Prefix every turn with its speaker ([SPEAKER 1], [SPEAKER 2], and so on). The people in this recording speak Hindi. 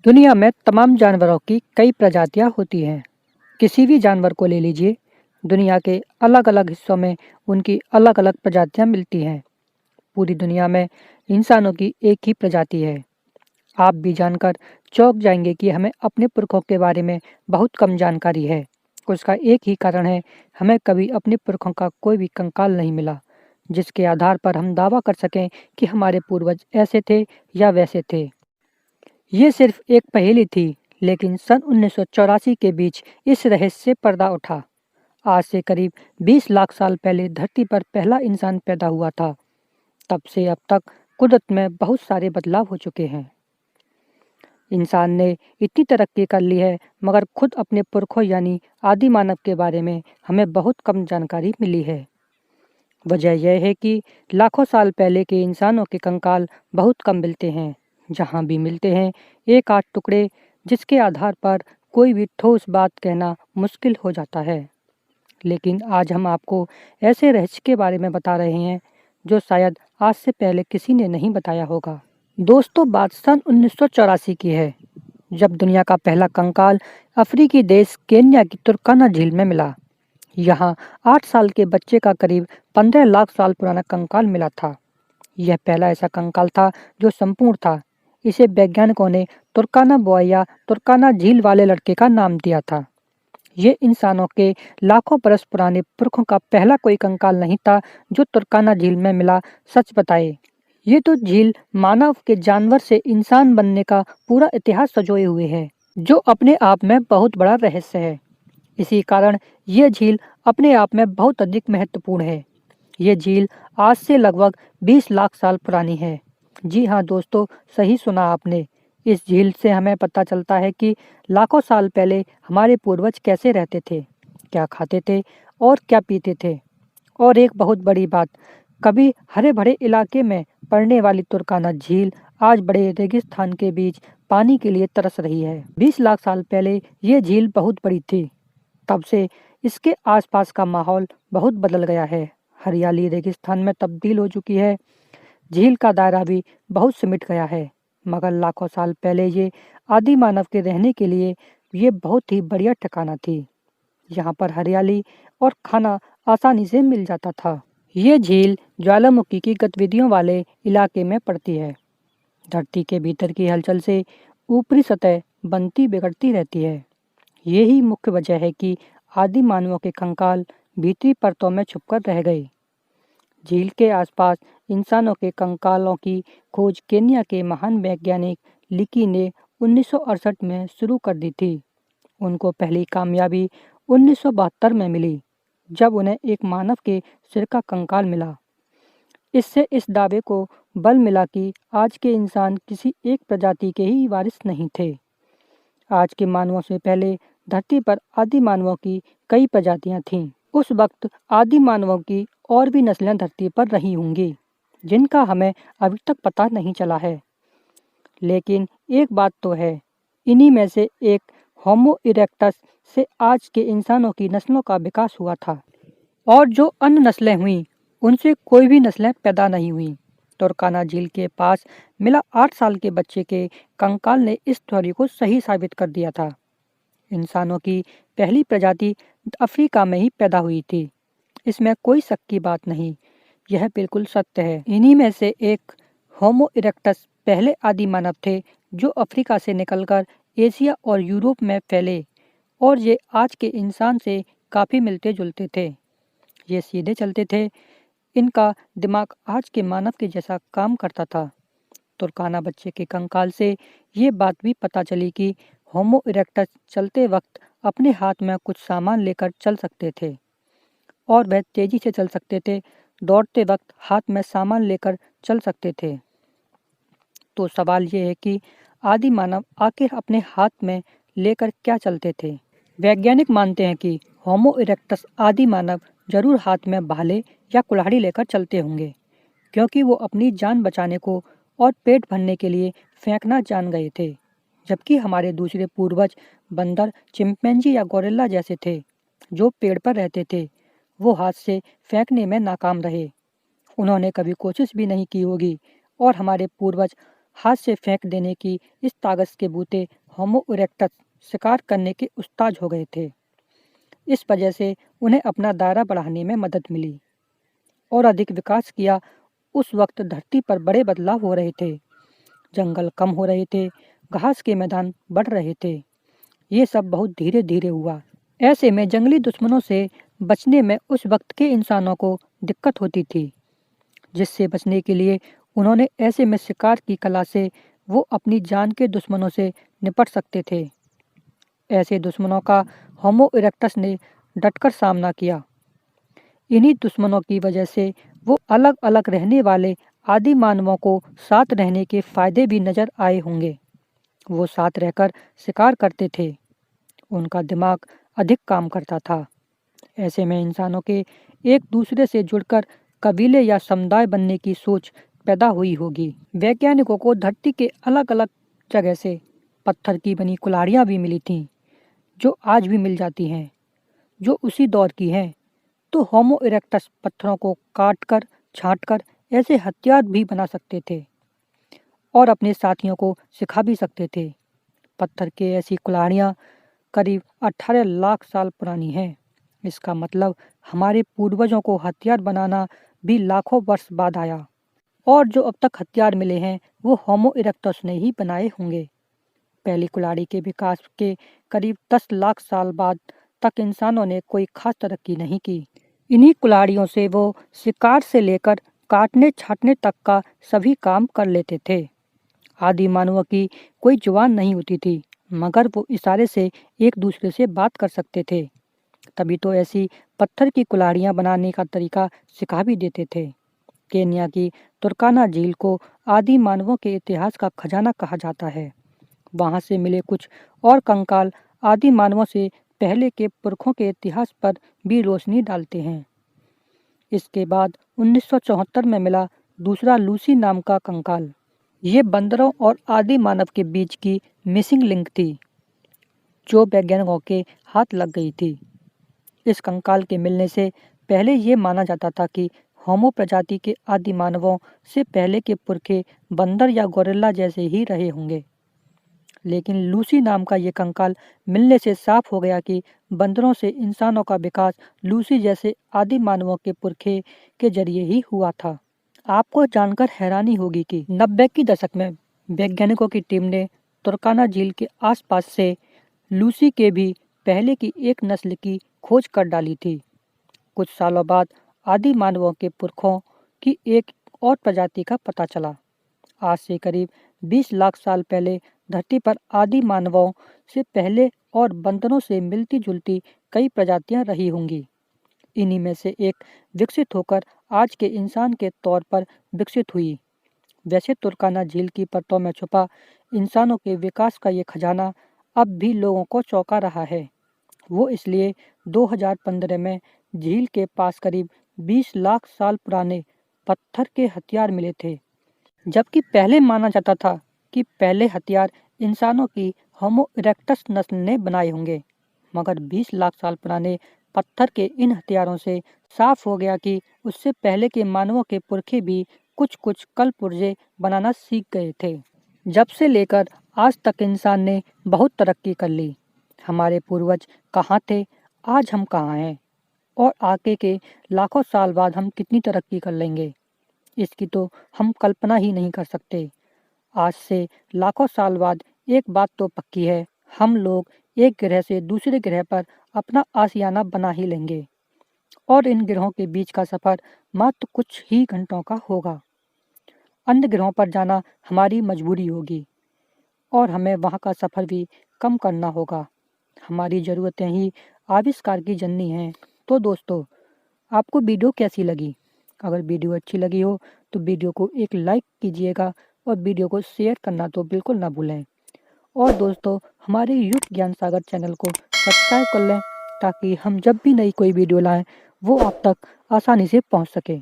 [SPEAKER 1] दुनिया में तमाम जानवरों की कई प्रजातियां होती हैं। किसी भी जानवर को ले लीजिए, दुनिया के अलग-अलग हिस्सों में उनकी अलग-अलग प्रजातियां मिलती हैं। पूरी दुनिया में इंसानों की एक ही प्रजाति है। आप भी जानकर चौंक जाएंगे कि हमें अपने पुरखों के बारे में बहुत कम जानकारी है। उसका एक ही कारण है, हमें कभी अपने पुरखों का कोई भी कंकाल नहीं मिला, जिसके आधार पर हम दावा कर सकें कि हमारे पूर्वज ऐसे थे या वैसे थे। ये सिर्फ एक पहेली थी, लेकिन सन 1984 के बीच इस रहस्य से पर्दा उठा। आज से करीब 20 लाख साल पहले धरती पर पहला इंसान पैदा हुआ था। तब से अब तक कुदरत में बहुत सारे बदलाव हो चुके हैं। इंसान ने इतनी तरक्की कर ली है, मगर खुद अपने पुरखों यानी आदि मानव के बारे में हमें बहुत कम जानकारी मिली है। वजह यह है कि लाखों साल पहले के इंसानों के कंकाल बहुत कम मिलते हैं। जहाँ भी मिलते हैं, एक आध टुकड़े, जिसके आधार पर कोई भी ठोस बात कहना मुश्किल हो जाता है। लेकिन आज हम आपको ऐसे रहस्य के बारे में बता रहे हैं जो शायद आज से पहले किसी ने नहीं बताया होगा। दोस्तों, बात सन 1984 की है, जब दुनिया का पहला कंकाल अफ्रीकी देश केन्या की तुर्काना झील में मिला। यहाँ 8 साल के बच्चे का करीब 15 लाख साल पुराना कंकाल मिला था। यह पहला ऐसा कंकाल था जो संपूर्ण था। इसे वैज्ञानिकों ने तुर्काना बॉय या तुर्काना झील वाले लड़के का नाम दिया था। ये इंसानों के लाखों बरस पुराने पुरखों का पहला कोई कंकाल नहीं था जो तुर्काना झील में मिला। सच बताए, ये तो झील मानव के जानवर से इंसान बनने का पूरा इतिहास सजोए हुए है, जो अपने आप में बहुत बड़ा रहस्य है। इसी कारण यह झील अपने आप में बहुत अधिक महत्वपूर्ण है। ये झील आज से लगभग 20 लाख साल पुरानी है। जी हाँ दोस्तों, सही सुना आपने। इस झील से हमें पता चलता है कि लाखों साल पहले हमारे पूर्वज कैसे रहते थे, क्या खाते थे और क्या पीते थे। और एक बहुत बड़ी बात, कभी हरे भरे इलाके में पड़ने वाली तुर्काना झील आज बड़े रेगिस्तान के बीच पानी के लिए तरस रही है। 20 लाख साल पहले ये झील बहुत बड़ी थी। तब से इसके आसपास का माहौल बहुत बदल गया है। हरियाली रेगिस्तान में तब्दील हो चुकी है। झील का दायरा भी बहुत सिमट गया है। मगर लाखों साल पहले ये आदि मानव के रहने के लिए ये बहुत ही बढ़िया ठिकाना थी। यहाँ पर हरियाली और खाना आसानी से मिल जाता था। ये झील ज्वालामुखी की गतिविधियों वाले इलाके में पड़ती है। धरती के भीतर की हलचल से ऊपरी सतह बनती बिगड़ती रहती है। यही मुख्य वजह है कि आदि मानवों के कंकाल भीतरी परतों में छुपकर रह गए। झील के आसपास इंसानों के कंकालों की खोज केन्या के महान वैज्ञानिक लिकी ने 1968 में शुरू कर दी थी। उनको पहली कामयाबी 1972 में मिली, जब उन्हें एक मानव के सिर का कंकाल मिला। इससे इस दावे को बल मिला कि आज के इंसान किसी एक प्रजाति के ही वारिस नहीं थे। आज के मानवों से पहले धरती पर आदि मानवों की कई प्रजातियां थीं। उस वक्त आदि मानवों की और भी नस्लें धरती पर रही होंगी, जिनका हमें अभी तक पता नहीं चला है। लेकिन एक बात तो है, इन्हीं में से एक होमो इरेक्टस से आज के इंसानों की नस्लों का विकास हुआ था। और जो अन्य नस्लें हुईं, उनसे कोई भी नस्लें पैदा नहीं हुईं। तुर्काना झील के पास मिला 8 साल के बच्चे के कंकाल ने इस थ्योरी को सही साबित कर दिया था। इंसानों की पहली प्रजाति अफ्रीका में ही पैदा हुई थी। इसमें कोई शक की बात नहीं, यह बिल्कुल सत्य है। इन्हीं में से एक होमो इरेक्टस पहले आदि मानव थे जो अफ्रीका से निकलकर एशिया और यूरोप में फैले, और ये आज के इंसान से काफ़ी मिलते जुलते थे। ये सीधे चलते थे। इनका दिमाग आज के मानव के जैसा काम करता था। तुर्काना बच्चे के कंकाल से ये बात भी पता चली कि होमो इरेक्टस चलते वक्त अपने हाथ में कुछ सामान लेकर चल सकते थे, और वह तेजी से चल सकते थे। दौड़ते वक्त हाथ में सामान लेकर चल सकते थे। तो सवाल ये है कि आदि मानव आखिर अपने हाथ में लेकर क्या चलते थे। वैज्ञानिक मानते हैं कि होमो इरेक्टस आदि मानव जरूर हाथ में भाले या कुल्हाड़ी लेकर चलते होंगे, क्योंकि वो अपनी जान बचाने को और पेट भरने के लिए फेंकना जान गए थे। जबकि हमारे दूसरे पूर्वज बंदर, चिंपैंजी या गोरिल्ला जैसे थे, जो पेड़ पर रहते थे, वो हाथ से फेंकने में नाकाम रहे। उन्होंने कभी कोशिश भी नहीं की होगी। और हमारे पूर्वज हाथ से फेंक देने की इस ताकत के बूते होमो इरेक्टस शिकार करने के उस्ताद हो गए थे। इस वजह से उन्हें अपना दायरा बढ़ाने में मदद मिली और अधिक विकास किया। उस वक्त धरती पर बड़े बदलाव हो रहे थे, जंगल कम हो रहे थे, घास के मैदान बढ़ रहे थे। ये सब बहुत धीरे धीरे हुआ। ऐसे में जंगली दुश्मनों से बचने में उस वक्त के इंसानों को दिक्कत होती थी, जिससे बचने के लिए उन्होंने ऐसे में शिकार की कला से वो अपनी जान के दुश्मनों से निपट सकते थे। ऐसे दुश्मनों का होमो इरेक्टस ने डटकर सामना किया। इन्हीं दुश्मनों की वजह से वो अलग अलग रहने वाले आदि मानवों को साथ रहने के फायदे भी नजर आए होंगे। वो साथ रहकर शिकार करते थे, उनका दिमाग अधिक काम करता था। ऐसे में इंसानों के एक दूसरे से जुड़कर कबीले या समुदाय बनने की सोच पैदा हुई होगी। वैज्ञानिकों को धरती के अलग अलग जगह से पत्थर की बनी कुल्हाड़ियाँ भी मिली थीं, जो आज भी मिल जाती हैं, जो उसी दौर की हैं। तो होमो इरेक्टस पत्थरों को काटकर छांटकर ऐसे हथियार भी बना सकते थे और अपने साथियों को सिखा भी सकते थे। पत्थर के ऐसी कुल्हाड़ियाँ करीब 18 लाख साल पुरानी हैं। इसका मतलब हमारे पूर्वजों को हथियार बनाना भी लाखों वर्ष बाद आया, और जो अब तक हथियार मिले हैं वो होमो इरेक्टस ने ही बनाए होंगे। पहली कुल्हाड़ी के विकास के करीब 10 लाख साल बाद तक इंसानों ने कोई खास तरक्की नहीं की। इन्हीं कुल्हाड़ियों से वो शिकार से लेकर काटने छाटने तक का सभी काम कर लेते थे। आदि मानवों की कोई जुबान नहीं होती थी, मगर वो इशारे से एक दूसरे से बात कर सकते थे। तभी तो ऐसी पत्थर की कुल्हाड़ियाँ बनाने का तरीका सिखा भी देते थे। केन्या की तुर्काना झील को आदि मानवों के इतिहास का खजाना कहा जाता है। वहाँ से मिले कुछ और कंकाल आदि मानवों से पहले के पुरखों के इतिहास पर भी रोशनी डालते हैं। इसके बाद 1974 में मिला दूसरा लूसी नाम का कंकाल। ये बंदरों और आदि मानव के बीच की मिसिंग लिंक थी, जो वैज्ञानिकों के हाथ लग गई थी। इस कंकाल के मिलने से पहले ये माना जाता था कि होमो प्रजाति के आदि मानवों से पहले के पुरखे बंदर या गोरिल्ला जैसे ही रहे होंगे। लेकिन लूसी नाम का ये कंकाल मिलने से साफ हो गया कि बंदरों से इंसानों का विकास लूसी जैसे आदि मानवों के पुरखे के जरिए ही हुआ था। आपको जानकर हैरानी होगी कि 90 के दशक में वैज्ञानिकों की टीम ने तुर्काना झील के आसपास से लूसी के भी पहले की एक नस्ल की खोज कर डाली थी। कुछ सालों बाद आदि मानवों के पुरखों की एक और प्रजाति का पता चला। आज से करीब 20 लाख साल पहले धरती पर आदि मानवों से पहले और बंदरों से मिलती जुलती कई प्रजातियां रही होंगी। इन्हीं में से एक विकसित होकर आज के इंसान के तौर पर विकसित हुई। वैसे तुर्काना झील की परतों में छुपा इंसानों के विकास का ये खजाना अब भी लोगों को चौंका रहा है। वो इसलिए 2015 में झील के पास करीब 20 लाख साल पुराने पत्थर के हथियार मिले थे, जबकि पहले माना जाता था कि पहले हथियार इंसानों की होमो इरेक्टस नस्ल ने बनाए होंगे। मगर 20 लाख साल पुराने पत्थर के इन हथियारों से साफ हो गया कि उससे पहले के मानवों के पुरखे भी कुछ कुछ कल पुर्जे बनाना सीख गए थे। जब से लेकर आज तक इंसान ने बहुत तरक्की कर ली। हमारे पूर्वज कहाँ थे, आज हम कहाँ हैं, और आगे के लाखों साल बाद हम कितनी तरक्की कर लेंगे, इसकी तो हम कल्पना ही नहीं कर सकते। आज से लाखों साल बाद एक बात तो पक्की है, हम लोग एक ग्रह से दूसरे ग्रह पर अपना आशियाना बना ही लेंगे, और इन ग्रहों के बीच का सफ़र मात्र कुछ ही घंटों का होगा। अन्य ग्रहों पर जाना हमारी मजबूरी होगी, और हमें वहाँ का सफ़र भी कम करना होगा। हमारी ज़रूरतें ही आविष्कार की जननी हैं। तो दोस्तों, आपको वीडियो कैसी लगी? अगर वीडियो अच्छी लगी हो तो वीडियो को एक लाइक कीजिएगा और वीडियो को शेयर करना तो बिल्कुल ना भूलें। और दोस्तों, हमारे युग ज्ञान सागर चैनल को सब्सक्राइब कर लें, ताकि हम जब भी नई कोई वीडियो लाएं वो आप तक आसानी से पहुंच सके।